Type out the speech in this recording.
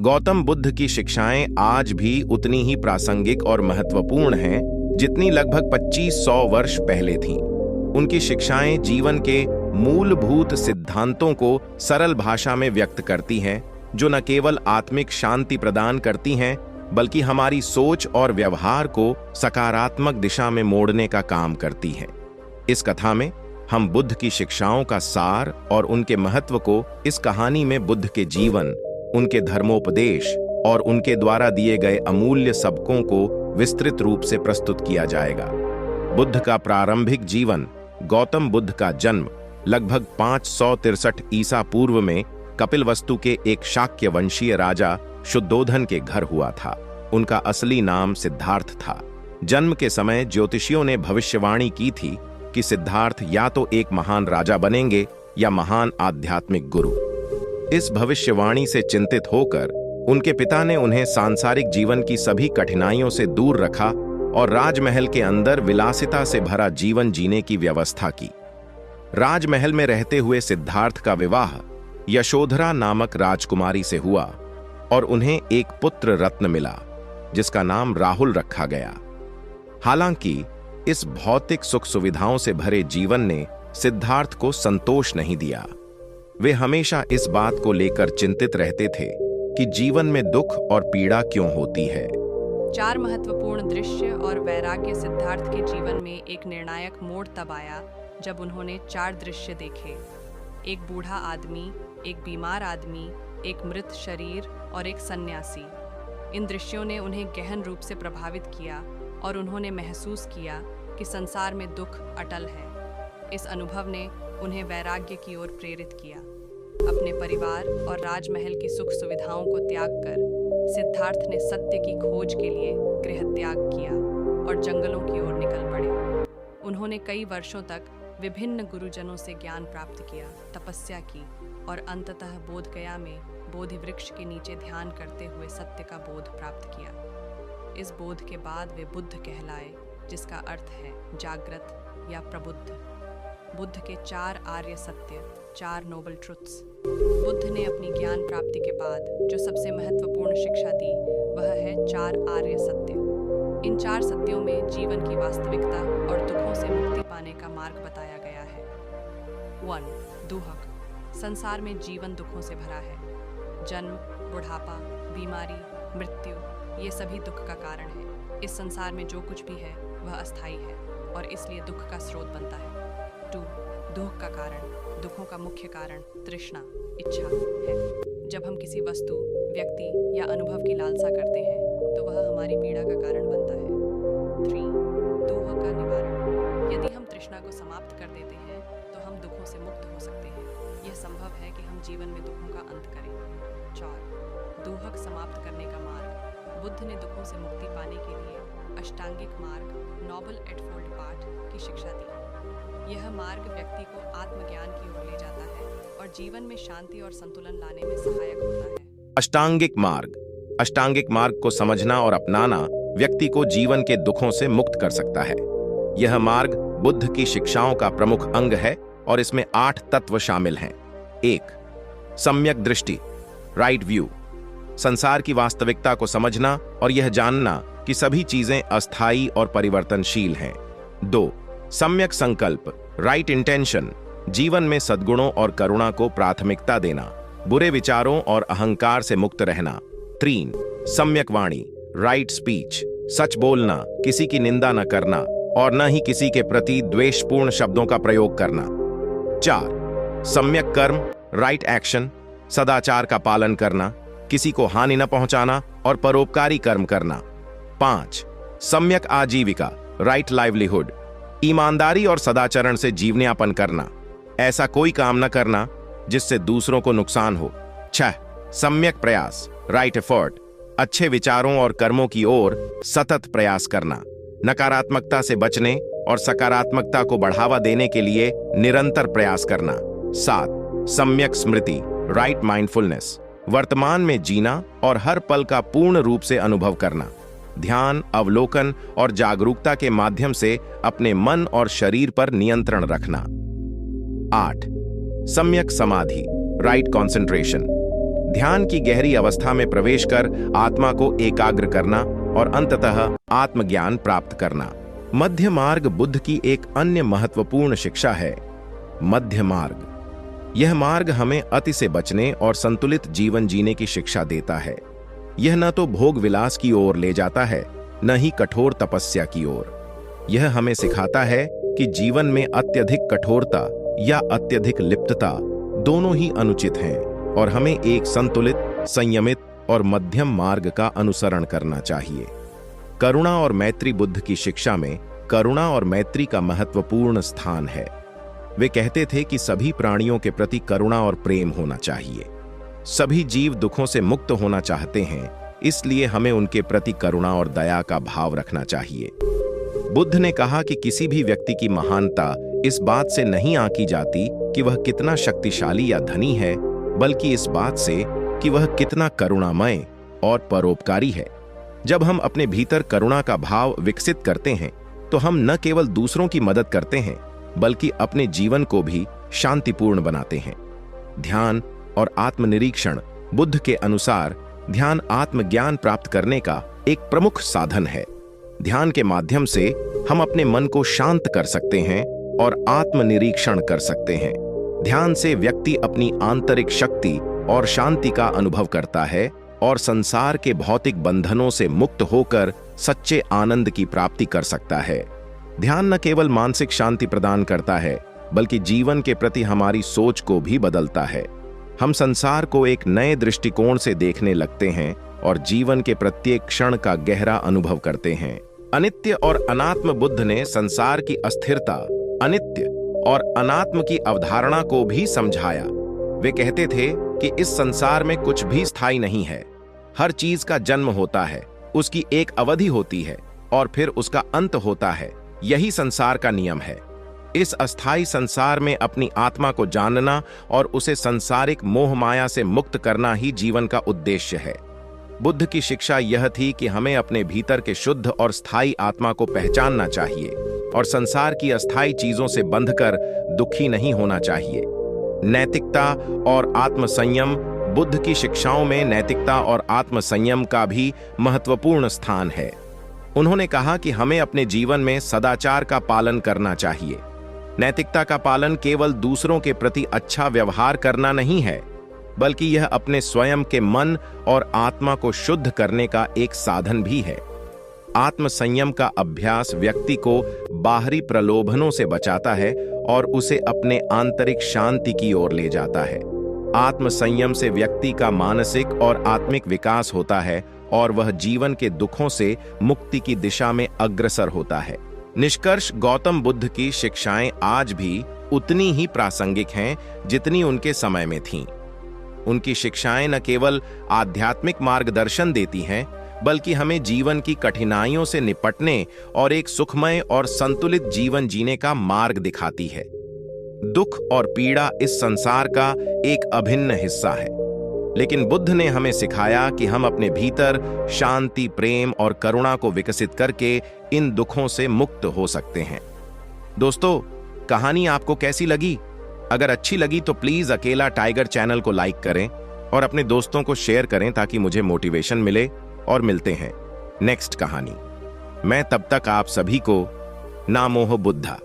गौतम बुद्ध की शिक्षाएं आज भी उतनी ही प्रासंगिक और महत्वपूर्ण हैं जितनी लगभग 2500 वर्ष पहले थीं। उनकी शिक्षाएं जीवन के मूलभूत सिद्धांतों को सरल भाषा में व्यक्त करती हैं, जो न केवल आत्मिक शांति प्रदान करती हैं बल्कि हमारी सोच और व्यवहार को सकारात्मक दिशा में मोड़ने का काम करती हैं। इस कथा में हम बुद्ध की शिक्षाओं का सार और उनके महत्व को इस कहानी में बुद्ध के जीवन, उनके धर्मोपदेश और उनके द्वारा दिए गए अमूल्य सबकों को विस्तृत रूप से प्रस्तुत किया जाएगा। बुद्ध का प्रारंभिक जीवन। गौतम बुद्ध का जन्म लगभग 563 ईसा पूर्व में कपिलवस्तु के एक शाक्य वंशीय राजा शुद्धोधन के घर हुआ था। उनका असली नाम सिद्धार्थ था। जन्म के समय ज्योतिषियों ने भविष्यवाणी की थी कि सिद्धार्थ या तो एक महान राजा बनेंगे या महान आध्यात्मिक गुरु। इस भविष्यवाणी से चिंतित होकर उनके पिता ने उन्हें सांसारिक जीवन की सभी कठिनाइयों से दूर रखा और राजमहल के अंदर विलासिता से भरा जीवन जीने की व्यवस्था की। राजमहल में रहते हुए सिद्धार्थ का विवाह यशोधरा नामक राजकुमारी से हुआ और उन्हें एक पुत्र रत्न मिला जिसका नाम राहुल रखा गया। हालांकि इस भौतिक सुख सुविधाओं से भरे जीवन ने सिद्धार्थ को संतोष नहीं दिया। वे हमेशा इस बात को लेकर चिंतित रहते थे कि जीवन में दुख और पीड़ा क्यों होती है। 4 महत्वपूर्ण दृश्य और वैराग्य। सिद्धार्थ के जीवन में एक निर्णायक मोड़ तब आया जब उन्होंने 4 दृश्य देखे। एक बूढ़ा आदमी, एक बीमार आदमी, एक मृत शरीर और एक सन्यासी। इन दृश्यों ने उन्हें गहन रूप से प्रभावित किया और उन्होंने महसूस किया कि संसार में दुख अटल है। इस अनुभव ने उन्हें वैराग्य की ओर प्रेरित किया। अपने परिवार और राजमहल की सुख सुविधाओं को त्याग कर सिद्धार्थ ने सत्य की खोज के लिए गृह त्याग किया और जंगलों की ओर निकल पड़े। उन्होंने कई वर्षों तक विभिन्न गुरुजनों से ज्ञान प्राप्त किया, तपस्या की और अंततः बोधगया में बोधि वृक्ष के नीचे ध्यान करते हुए सत्य का बोध प्राप्त किया। इस बोध के बाद वे बुद्ध कहलाए, जिसका अर्थ है जागृत या प्रबुद्ध। बुद्ध के 4 आर्य सत्य, 4 नोबल ट्रुथ्स। बुद्ध ने अपनी ज्ञान प्राप्ति के बाद जो सबसे महत्वपूर्ण शिक्षा दी वह है 4 आर्य सत्य। इन 4 सत्यों में जीवन की वास्तविकता और दुखों से मुक्ति पाने का मार्ग बताया गया है। 1. दुहक। संसार में जीवन दुखों से भरा है। जन्म, बुढ़ापा, बीमारी, मृत्यु, ये सभी दुख का कारण है। इस संसार में जो कुछ भी है वह अस्थायी है और इसलिए दुख का स्रोत बनता है। 2. दुख का कारण। दुखों का मुख्य कारण तृष्णा, इच्छा है। जब हम किसी वस्तु, व्यक्ति या अनुभव की लालसा करते हैं तो वह हमारी पीड़ा का कारण बनता है। 3. दुख का निवारण। यदि हम तृष्णा को समाप्त कर देते हैं तो हम दुखों से मुक्त हो सकते हैं। यह संभव है कि हम जीवन में दुखों का अंत करें। 4. दुहक समाप्त करने का मार्ग। बुद्ध ने दुखों से मुक्ति पाने के लिए अष्टांगिक मार्ग, नोबल एटफोल्ड पाठ की शिक्षा दी। यह मार्ग व्यक्ति को आत्मज्ञान की ओर ले जाता है और जीवन में शांति और संतुलन लाने में सहायक होता है। अष्टांगिक मार्ग। अष्टांगिक मार्ग को समझना और अपनाना व्यक्ति को जीवन के दुखों से मुक्त कर सकता है। यह मार्ग बुद्ध की शिक्षाओं का प्रमुख अंग है और इसमें 8 तत्व शामिल हैं। 1. सम्यक दृष्टि, राइट व्यू। संसार की वास्तविकता को समझना और यह जानना कि सभी चीजें अस्थायी और परिवर्तनशील हैं। 2. सम्यक संकल्प, राइट इंटेंशन। जीवन में सद्गुणों और करुणा को प्राथमिकता देना, बुरे विचारों और अहंकार से मुक्त रहना। 3. सम्यक वाणी, राइट स्पीच। सच बोलना, किसी की निंदा न करना और न ही किसी के प्रति द्वेषपूर्ण शब्दों का प्रयोग करना। 4. सम्यक कर्म, राइट एक्शन। सदाचार का पालन करना, किसी को हानि न पहुंचाना और परोपकारी कर्म करना। 5. सम्यक आजीविका, राइट लाइवलीहुड। ईमानदारी और सदाचरण से जीवनयापन करना, ऐसा कोई काम न करना जिससे दूसरों को नुकसान हो। 6. सम्यक प्रयास, राइट एफर्ट। अच्छे विचारों और कर्मों की ओर सतत प्रयास करना, नकारात्मकता से बचने और सकारात्मकता को बढ़ावा देने के लिए निरंतर प्रयास करना। 7. सम्यक स्मृति, राइट माइंडफुलनेस। वर्तमान में जीना और हर पल का पूर्ण रूप से अनुभव करना। ध्यान, अवलोकन और जागरूकता के माध्यम से अपने मन और शरीर पर नियंत्रण रखना। 8. सम्यक समाधि, राइट कंसंट्रेशन। ध्यान की गहरी अवस्था में प्रवेश कर आत्मा को एकाग्र करना और अंततः आत्मज्ञान प्राप्त करना। मध्य मार्ग बुद्ध की एक अन्य महत्वपूर्ण शिक्षा है। मध्य मार्ग, यह मार्ग हमें अति से बचने और संतुलित जीवन जीने की शिक्षा देता है। यह न तो भोग विलास की ओर ले जाता है, न ही कठोर तपस्या की ओर। यह हमें सिखाता है कि जीवन में अत्यधिक कठोरता या अत्यधिक लिप्तता दोनों ही अनुचित हैं और हमें एक संतुलित, संयमित और मध्यम मार्ग का अनुसरण करना चाहिए। करुणा और मैत्री, बुद्ध की शिक्षा में करुणा और मैत्री का महत्वपूर्ण स्थान है। वे कहते थे कि सभी प्राणियों के प्रति करुणा और प्रेम होना चाहिए। सभी जीव दुखों से मुक्त होना चाहते हैं, इसलिए हमें उनके प्रति करुणा और दया का भाव रखना चाहिए। बुद्ध ने कहा कि किसी भी व्यक्ति की महानता इस बात से नहीं आंकी जाती कि वह कितना शक्तिशाली या धनी है, बल्कि इस बात से कि वह कितना करुणामय और परोपकारी है। जब हम अपने भीतर करुणा का भाव विकसित करते हैं तो हम न केवल दूसरों की मदद करते हैं बल्कि अपने जीवन को भी शांतिपूर्ण बनाते हैं। ध्यान और आत्मनिरीक्षण, बुद्ध के अनुसार ध्यान आत्मज्ञान प्राप्त करने का एक प्रमुख साधन है। ध्यान के माध्यम से हम अपने मन को शांत कर सकते हैं और आत्मनिरीक्षण कर सकते हैं। ध्यान से व्यक्ति अपनी आंतरिक शक्ति और शांति का अनुभव करता है और संसार के भौतिक बंधनों से मुक्त होकर सच्चे आनंद की प्राप्ति कर सकता है। ध्यान न केवल मानसिक शांति प्रदान करता है बल्कि जीवन के प्रति हमारी सोच को भी बदलता है। हम संसार को एक नए दृष्टिकोण से देखने लगते हैं और जीवन के प्रत्येक क्षण का गहरा अनुभव करते हैं। अनित्य और अनात्म, बुद्ध ने संसार की अस्थिरता, अनित्य और अनात्म की अवधारणा को भी समझाया। वे कहते थे कि इस संसार में कुछ भी स्थायी नहीं है। हर चीज का जन्म होता है, उसकी एक अवधि होती है और फिर उसका अंत होता है। यही संसार का नियम है। इस अस्थायी संसार में अपनी आत्मा को जानना और उसे सांसारिक मोह माया से मुक्त करना ही जीवन का उद्देश्य है। बुद्ध की शिक्षा यह थी कि हमें अपने भीतर के शुद्ध और स्थायी आत्मा को पहचानना चाहिए और संसार की अस्थायी चीजों से बंधकर दुखी नहीं होना चाहिए। नैतिकता और आत्मसंयम, बुद्ध की शिक्षाओं में नैतिकता और आत्मसंयम का भी महत्वपूर्ण स्थान है। उन्होंने कहा कि हमें अपने जीवन में सदाचार का पालन करना चाहिए। नैतिकता का पालन केवल दूसरों के प्रति अच्छा व्यवहार करना नहीं है, बल्कि यह अपने स्वयं के मन और आत्मा को शुद्ध करने का एक साधन भी है। आत्मसंयम का अभ्यास व्यक्ति को बाहरी प्रलोभनों से बचाता है और उसे अपने आंतरिक शांति की ओर ले जाता है। आत्मसंयम से व्यक्ति का मानसिक और आत्मिक विकास होता है और वह जीवन के दुखों से मुक्ति की दिशा में अग्रसर होता है। निष्कर्ष, गौतम बुद्ध की शिक्षाएं आज भी उतनी ही प्रासंगिक हैं जितनी उनके समय में थीं। उनकी शिक्षाएं न केवल आध्यात्मिक मार्गदर्शन देती हैं, बल्कि हमें जीवन की कठिनाइयों से निपटने और एक सुखमय और संतुलित जीवन जीने का मार्ग दिखाती है। दुख और पीड़ा इस संसार का एक अभिन्न हिस्सा है, लेकिन बुद्ध ने हमें सिखाया कि हम अपने भीतर शांति, प्रेम और करुणा को विकसित करके इन दुखों से मुक्त हो सकते हैं। दोस्तों, कहानी आपको कैसी लगी? अगर अच्छी लगी तो प्लीज अकेला टाइगर चैनल को लाइक करें और अपने दोस्तों को शेयर करें ताकि मुझे मोटिवेशन मिले। और मिलते हैं नेक्स्ट कहानी। मैं तब तक आप सभी को नामोह बुद्धा।